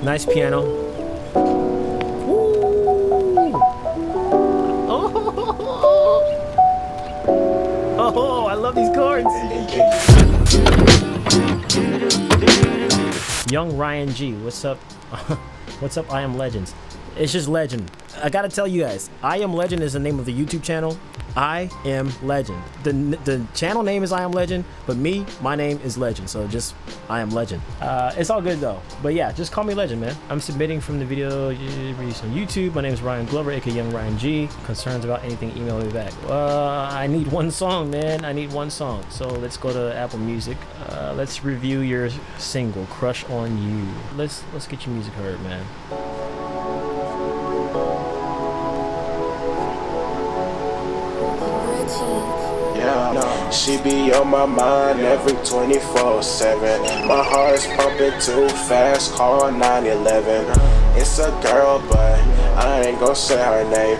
Nice piano. Woo! Oh, I love these chords. Young Ryan G, what's up? What's up, I Am Legends? It's just Legend. I gotta tell you guys, I Am Legend is the name of the YouTube channel. I Am Legend. The channel name is I Am Legend, but my name is Legend. So just I Am Legend. It's all good though. But yeah, just call me Legend, man. I'm submitting from the video released on YouTube. My name is Ryan Glover, aka Young Ryan G. Concerns about anything, email me back. I need one song, man. I need one song. So let's go to Apple Music. Let's review your single, Crush on You. Let's get your music heard, man. Yeah, she be on my mind every 24/7. My heart's pumping too fast, call 911. It's a girl, but I ain't gonna say her name.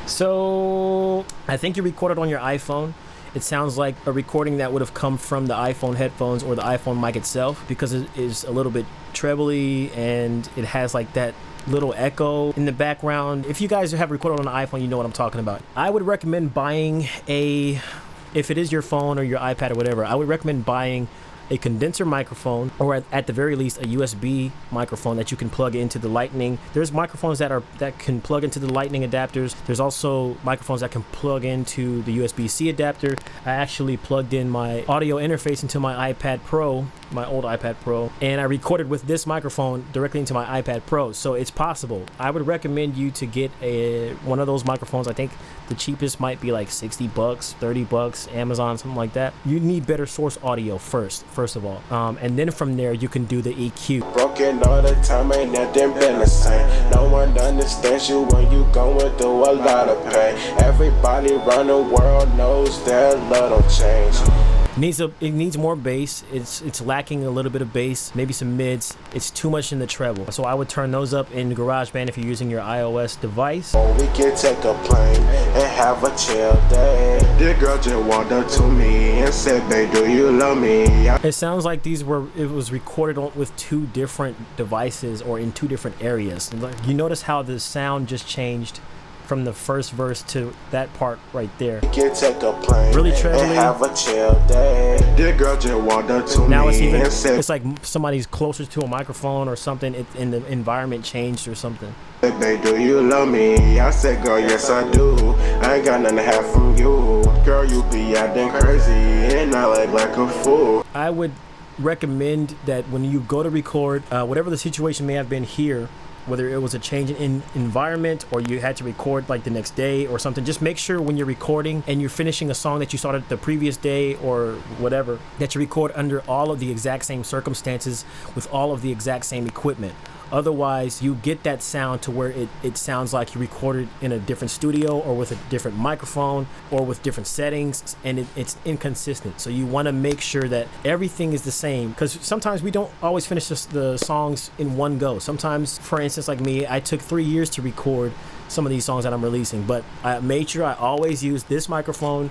So I think you recorded on your iPhone. It sounds like a recording that would have come from the iPhone headphones or the iPhone mic itself, because it is a little bit trebly and it has like that little echo in the background. If you guys have recorded on an iPhone, you know what I'm talking about. I would recommend buying if it is your phone or your iPad or whatever, I would recommend buying a condenser microphone, or at the very least a USB microphone that you can plug into the lightning. There's microphones that can plug into the lightning adapters. There's also microphones that can plug into the USB-C adapter. I actually plugged in my audio interface into my iPad Pro, my old iPad Pro, and I recorded with this microphone directly into my iPad Pro. So it's possible. I would recommend you to get one of those microphones. I think the cheapest might be like $60, $30, Amazon, something like that. You need better source audio first of all, and then from there you can do the EQ. Broken all the time, ain't nothing been the same. No one understands you when you going through a lot of pain. Everybody around the world knows that love don't change. It needs more bass. It's lacking a little bit of bass, maybe some mids. It's too much in the treble. So I would turn those up in GarageBand if you're using your iOS device. We can take a plane and have a chill day. The girl just walked up to me and said, "Babe, do you love me?" It sounds like it was recorded with two different devices or in two different areas. You notice how the sound just changed from the first verse to that part right there. Can take a plane really trebly. And have a chill day. The girl just walked up to now me it's like somebody's closer to a microphone or something, and the environment changed or something. Babe, do you love me? I said, girl, yes I do. I ain't got nothing to have from you. Girl, you be acting crazy and I like a fool. I would recommend that when you go to record, whatever the situation may have been here, whether it was a change in environment or you had to record like the next day or something, just make sure when you're recording and you're finishing a song that you started the previous day or whatever, that you record under all of the exact same circumstances with all of the exact same equipment. Otherwise, you get that sound to where it sounds like you recorded in a different studio or with a different microphone or with different settings, and it's inconsistent. So you want to make sure that everything is the same, because sometimes we don't always finish the songs in one go. Sometimes, for instance, like me, I took 3 years to record some of these songs that I'm releasing, but I made sure I always use this microphone,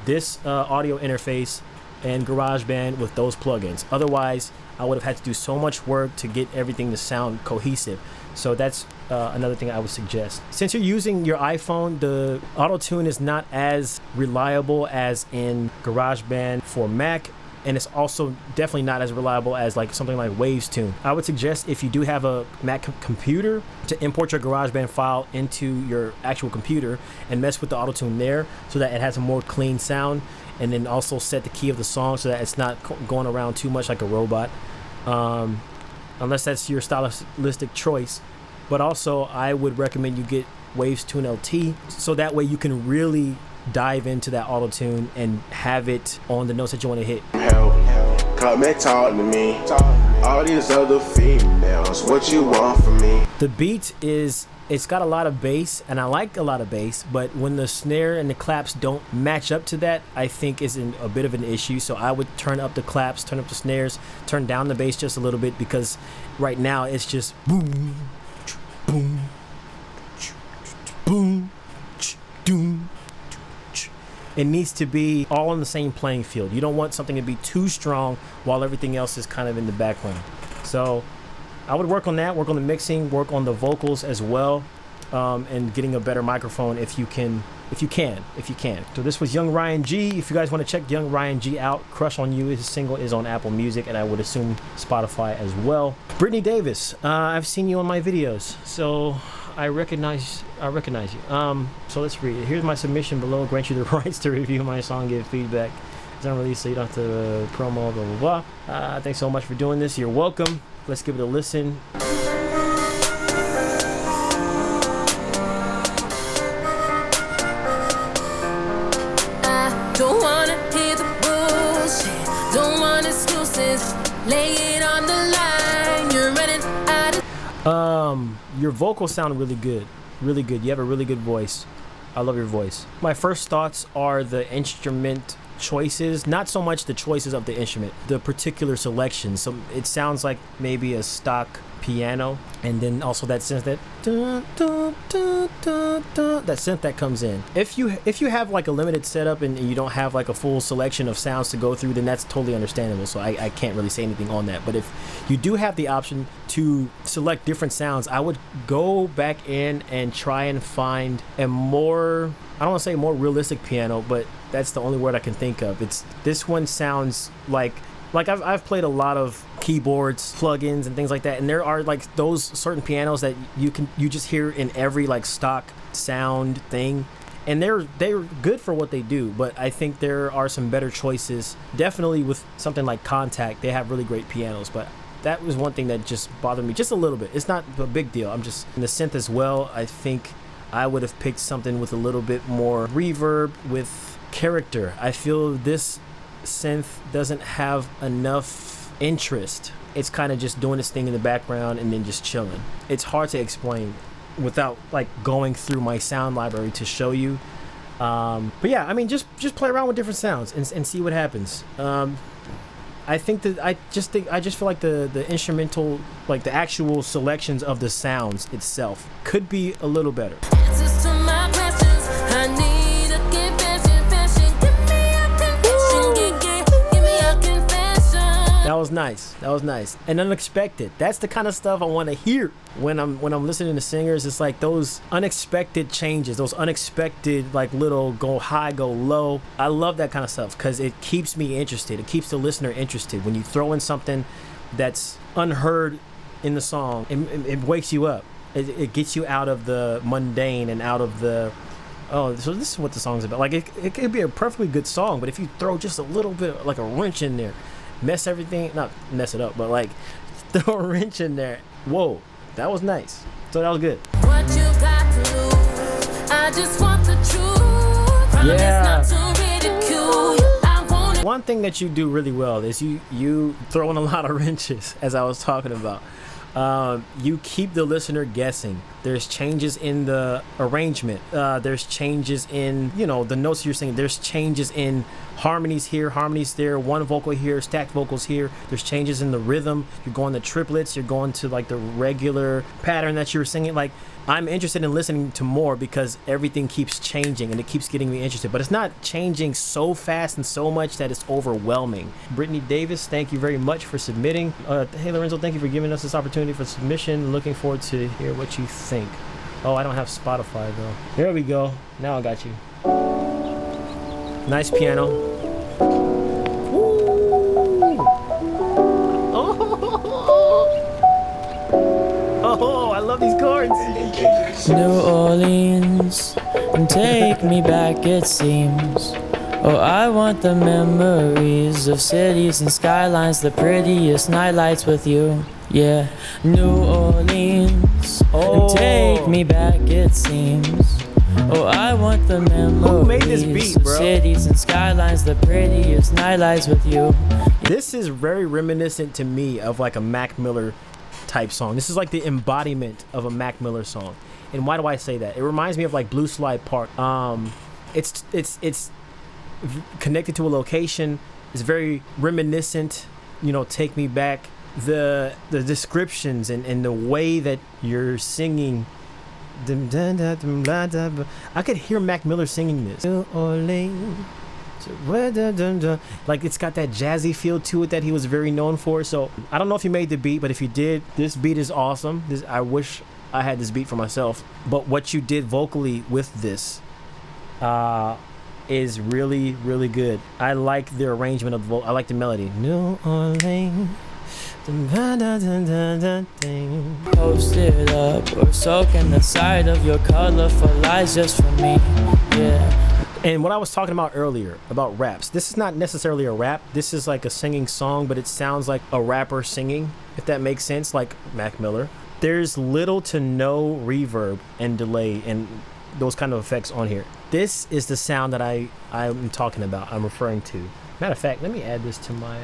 this audio interface, and GarageBand with those plugins. Otherwise, I would have had to do so much work to get everything to sound cohesive. So that's another thing I would suggest. Since you're using your iPhone, the auto-tune is not as reliable as in GarageBand for Mac, and it's also definitely not as reliable as like something like Waves Tune. I would suggest, if you do have a Mac computer, to import your GarageBand file into your actual computer and mess with the auto-tune there so that it has a more clean sound, and then also set the key of the song so that it's not going around too much like a robot, unless that's your stylistic choice. But also, I would recommend you get Waves Tune LT, so that way you can really dive into that auto tune and have it on the notes that you want to hit. Help, come and talk to me. All these other females, what you want from me? The beat it's got a lot of bass, and I like a lot of bass, but when the snare and the claps don't match up to that, I think is a bit of an issue. So I would turn up the claps, turn up the snares, turn down the bass just a little bit, because right now it's just boom, boom, boom, doom. It needs to be all on the same playing field. You don't want something to be too strong while everything else is kind of in the background. So I would work on that, work on the mixing, work on the vocals as well, and getting a better microphone if you can. So this was Young Ryan G. If you guys want to check Young Ryan G out, Crush on You, his single is on Apple Music, and I would assume Spotify as well. Britney Davis, I've seen you on my videos, so I recognize you. So let's read it. Here's my submission below. Grant you the rights to review my song, give feedback. It's unreleased, so you don't have to promo, blah, blah, blah. Thanks so much for doing this. You're welcome. Let's give it a listen. Don't wanna hear the bullshit. Don't want excuses. Lay it on the line. You're running out of. Your vocals sound really good. Really good. You have a really good voice. I love your voice. My first thoughts are the instrument choices, not so much the choices of the instrument, the particular selection. So it sounds like maybe a stock piano, and then also that synth that that synth that comes in. If you have like a limited setup and you don't have like a full selection of sounds to go through, then that's totally understandable. So I can't really say anything on that. But if you do have the option to select different sounds, I would go back in and try and find a more, I don't want to say more realistic piano, but that's the only word I can think of. This one sounds like I've played a lot of keyboards, plugins, and things like that, and there are like those certain pianos that you just hear in every like stock sound thing, and they're good for what they do. But I think there are some better choices. Definitely with something like Contact, they have really great pianos, but that was one thing that just bothered me just a little bit. It's not a big deal. I'm just in the synth as well. I think I would have picked something with a little bit more reverb, with character. I feel this synth doesn't have enough interest. It's kind of just doing its thing in the background and then just chilling. It's hard to explain without like going through my sound library to show you. But yeah, I mean, just play around with different sounds and see what happens. I just feel like the instrumental, like the actual selections of the sounds itself could be a little better. Answers to my questions. I need a confession. Give me a confession. That was nice and unexpected. That's the kind of stuff I want to hear when I'm listening to singers. It's like those unexpected changes, those unexpected like little go high, go low. I love that kind of stuff because it keeps me interested. It keeps the listener interested. When you throw in something that's unheard in the song, it wakes you up. It gets you out of the mundane and out of the, oh, so this is what the song's about. Like it could be a perfectly good song, but if you throw just a little bit like a wrench in there, not mess it up, but like throw a wrench in there. Whoa, that was nice. So that was good. What you got to lose? I just want the truth. Yeah. Promise not to ridicule you. I want it. One thing that you do really well is you throw in a lot of wrenches, as I was talking about. You keep the listener guessing. There's changes in the arrangement. There's changes in, the notes you're singing. There's changes in harmonies here, harmonies there, one vocal here, stacked vocals here. There's changes in the rhythm. You're going to triplets. You're going to like the regular pattern that you were singing. Like, I'm interested in listening to more because everything keeps changing and it keeps getting me interested. But it's not changing so fast and so much that it's overwhelming. Britney Davis, thank you very much for submitting. Hey, Lorenzo, thank you for giving us this opportunity for submission. Looking forward to hear what you think. Oh, I don't have Spotify though. There we go. Now I got you. Nice piano. Ooh. Oh, I love these chords. New Orleans, and take me back it seems. Oh, I want the memories of cities and skylines, the prettiest nightlights with you. Yeah, New Orleans, and take me back it seems. Oh, I want the memories made this beat, bro? of cities and skylines, the prettiest nightlights with you. This is very reminiscent to me of like a Mac Miller type song. This is like the embodiment of a Mac Miller song. And why do I say that? It reminds me of like Blue Slide Park. It's connected to a location. It's very reminiscent, take me back. The descriptions and the way that you're singing, I could hear Mac Miller singing this. New Orleans, like it's got that jazzy feel to it that he was very known for. So I don't know if you made the beat, but if you did, this beat is awesome. I wish I had this beat for myself. But what you did vocally with this is really, really good. I like the arrangement of the I like the melody. New Orleans. Post it up or soak in the side of your colorful lies just for me. Yeah. And what I was talking about earlier about raps, this is not necessarily a rap. This is like a singing song, but it sounds like a rapper singing, if that makes sense, like Mac Miller. There's little to no reverb and delay and those kind of effects on here. This is the sound that I'm talking about, I'm referring to. Matter of fact, let me add this to my,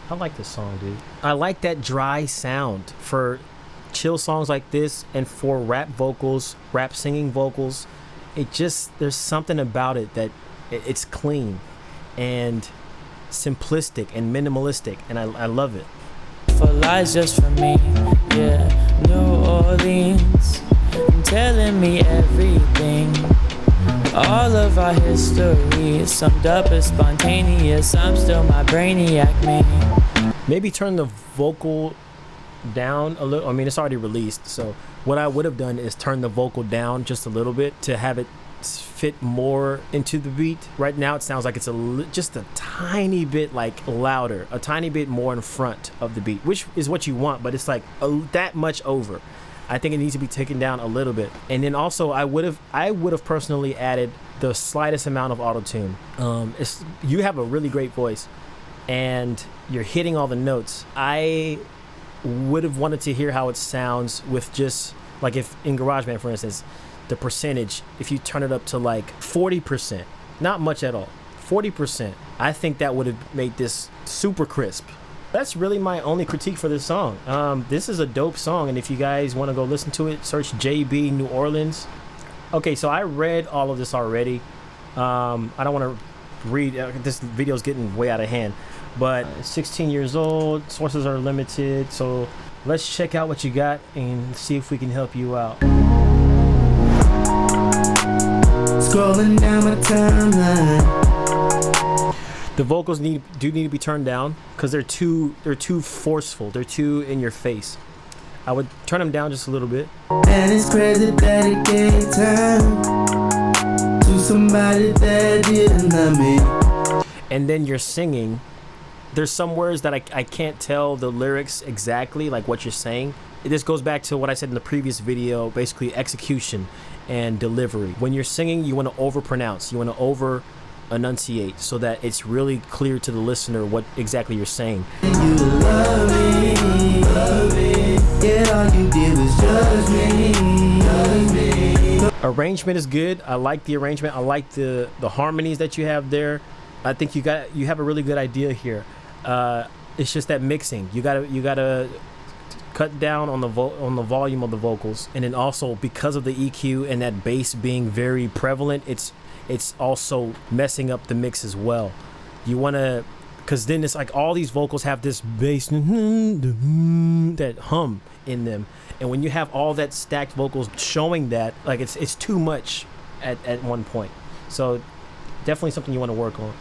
I like this song, dude. I like that dry sound for chill songs like this and for rap vocals, rap singing vocals. It just, there's something about it that it's clean and simplistic and minimalistic, and I love it. For lies just for me, yeah. New Orleans, telling me everything. All of our history is summed up as spontaneous. I'm still my brainiac man. Maybe turn the vocal down a little. I mean, it's already released, so what I would have done is turn the vocal down just a little bit to have it fit more into the beat. Right now it sounds like it's just a tiny bit like louder, a tiny bit more in front of the beat, which is what you want, but it's like that much over. I think it needs to be taken down a little bit. And then also I would have personally added the slightest amount of auto-tune. You have a really great voice and you're hitting all the notes. I would have wanted to hear how it sounds with just like, if in GarageBand, for instance, the percentage, if you turn it up to like 40%, not much at all, 40%, I think that would have made this super crisp. That's really my only critique for this song. This is a dope song, and if you guys want to go listen to it, search JB New Orleans. Okay, so I read all of this already. I don't want to read, this video is getting way out of hand, but 16 years old, sources are limited, so let's check out what you got and see if we can help you out. Scrolling down my timeline. The vocals do need to be turned down because they're too forceful. They're too in your face. I would turn them down just a little bit. And it's crazy that it gave time to somebody that didn't love me. And then you're singing. There's some words that I can't tell the lyrics exactly, like what you're saying. This goes back to what I said in the previous video, basically execution and delivery. When you're singing, you want to overpronounce. You want to over enunciate so that it's really clear to the listener what exactly you're saying. You love me, yet all you did was judge me. Arrangement is good. I like the arrangement. I like the harmonies that you have there. I think you have a really good idea here. It's just that mixing. You gotta cut down on the volume of the vocals, and then also because of the EQ and that bass being very prevalent, it's also messing up the mix as well. You want to, because then it's like all these vocals have this bass that hum in them, and when you have all that stacked vocals showing that, like it's too much at one point. So definitely something you want to work on.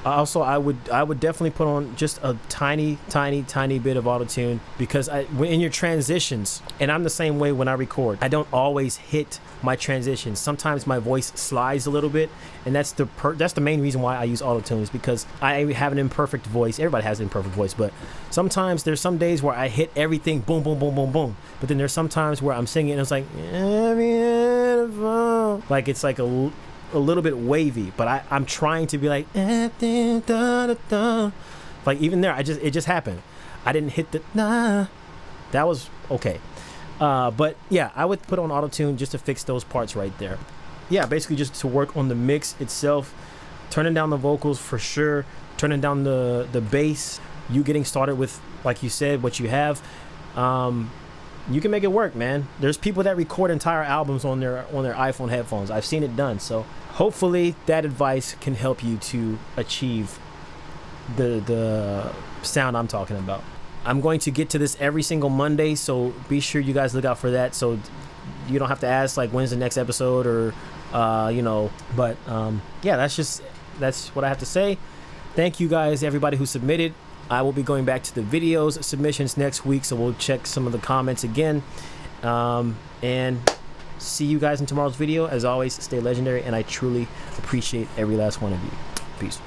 Also, I would definitely put on just a tiny bit of auto-tune, because in your transitions, and I'm the same way when I record, I don't always hit my transitions. Sometimes my voice slides a little bit, and that's the main reason why I use auto-tune, is because I have an imperfect voice. Everybody has an imperfect voice, but sometimes there's some days where I hit everything boom boom boom boom boom, but then there's some times where I'm singing and it's like it's like a little bit wavy, but I'm trying to be like even there, it just happened. I didn't hit the that was okay. But yeah, I would put on auto-tune just to fix those parts right there. Yeah, basically just to work on the mix itself, turning down the vocals for sure, turning down the bass, you getting started with, like you said, what you have. You can make it work, man. There's people that record entire albums on their iPhone headphones. I've seen it done. So hopefully that advice can help you to achieve the sound I'm talking about. I'm going to get to this every single Monday, so be sure you guys look out for that, so you don't have to ask like when's the next episode or you know. But yeah, that's what I have to say. Thank you guys, everybody who submitted. I will be going back to the videos submissions next week, so we'll check some of the comments again. And see you guys in tomorrow's video. As always, stay legendary, and I truly appreciate every last one of you. Peace.